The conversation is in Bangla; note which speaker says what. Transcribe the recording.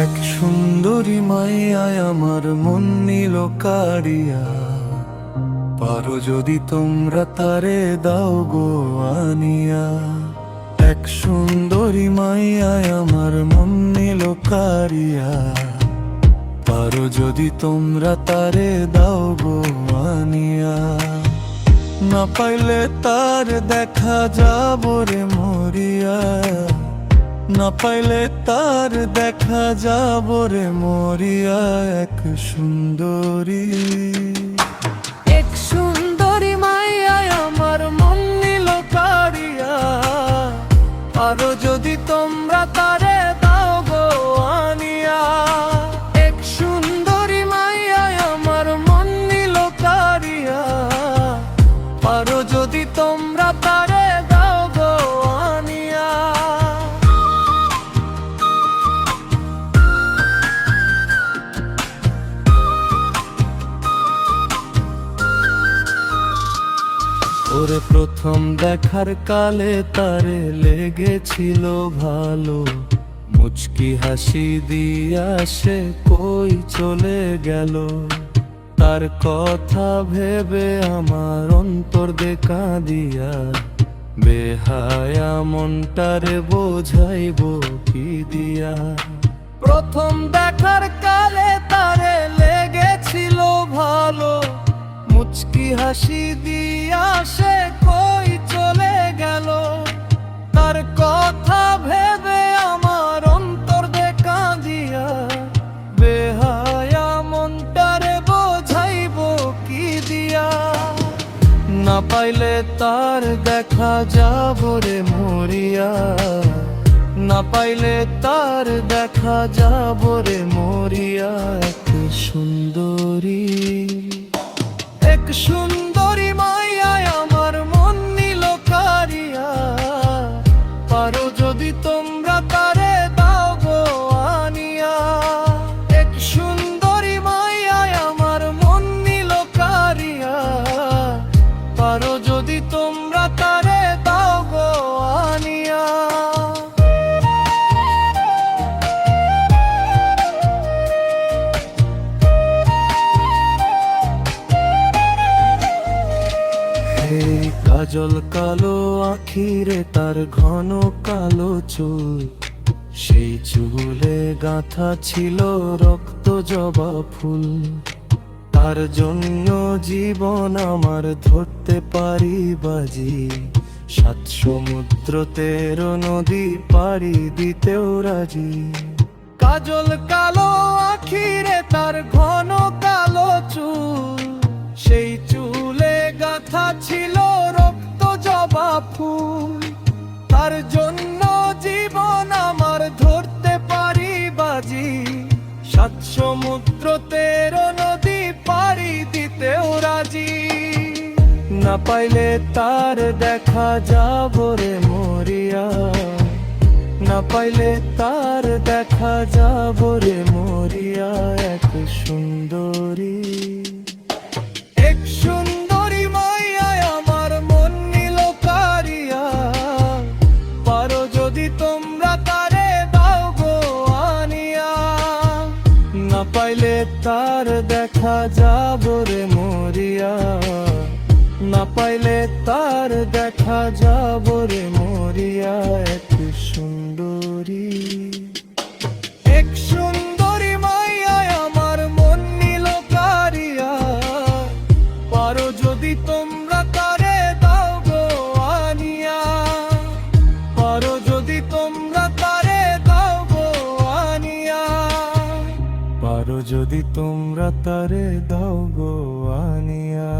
Speaker 1: এক সুন্দরী মাইয়ায় আমার মন নিল কাড়িয়া, পারো যদি তোমরা তারে দাও গো আনিয়া। এক সুন্দরী মাইয়ায় আমার মন নিল কাড়িয়া, পারো যদি তোমরা তারে দাও গো আনিয়া। না পাইলে তার দেখা যাব রে মরিয়া, না পাইলে তার দেখা যাব রে মরিয়া। এক সুন্দরী,
Speaker 2: এক সুন্দরী মাইয়ায় আমার মন নিল কাড়িয়া, আরো যদি তোমরা তারে দাও গো আনিয়া। এক সুন্দরী মাইয়ায় আমার মন নিল কাড়িয়া, আরো যদি তোমরা তারে দাও গো আনিয়া।
Speaker 1: ওরে প্রথম দেখার কালে তারে লেগেছিল ভালো, মুচকি হাসি দিয়া সে কই চলে গেল। তার কথা ভেবে আমার অন্তর দেখা দিয়া, বেহায়া মনটারে বোঝাইব কি দিয়া।
Speaker 2: প্রথম দেখার কালে তারে লেগেছিল ভালো, মুচকি হাসি দিয়া সে কই চলে গেল। তার কথা ভেবে আমার অন্তর দেখা দিয়া, বেহায়া মনটারে বোঝাইব কি দিয়া।
Speaker 1: না পাইলে তার দেখা যাব রে মরিয়া, না পাইলে তার দেখা যাব রে মরিয়া। এক সুন্দরী,
Speaker 2: এক সুন্দরী মাইয়ায় আমার মন নিল কাড়িয়া, পারো যদি তোমরা তারে দাও গো আনিয়া। এক সুন্দরী মাইয়ায় আমার মন নিল কাড়িয়া, পারো যদি তোমরা তারে দাও গো আনিয়া।
Speaker 1: এই কাজল কালো আখিরে তার ঘন কালো চুল, সেই চুলে গাঁথা ছিল রক্ত জবা ফুল। তার জন্য জীবন আমার ধরতে পারি বাজি, সাত সমুদ্র 13 নদী পাড়ি দিতেও রাজি।
Speaker 2: কাজল কালো আখিরে তার ঘন কালো চুল, সেই চুলে গাঁথা ছিল রক্ত জবা ফুল। তার জন্য জীবন আমার ধরতে পারি বাজি, সাত সমুদ্র 13 নদী পাড়ি দিতেও রাজি।
Speaker 1: না পাইলে তার দেখা যাব রে মরিয়া, না পাইলে তার দেখা যাব রে মরিয়া। এক সুন্দরী,
Speaker 2: এক সুন্দরী মাইয়ায় আমার মন নিল কাড়িয়া, পারো যদি তোমরা তারে দাও গো আনিয়া।
Speaker 1: না পাইলে তার দেখা যাব রে মরিয়া, না পাইলে তার দেখা যাব রে মরিয়া। এক সুন্দরী,
Speaker 2: এক সুন্দরী মাইয়ায় আমার মন নিল কাড়িয়া, পারো যদি তোমরা তারে দাও গো আনিয়া। পারো যদি তোমরা তারে দাও গো আনিয়া।
Speaker 1: পারো যদি তোমরা তারে দাও গো আনিয়া।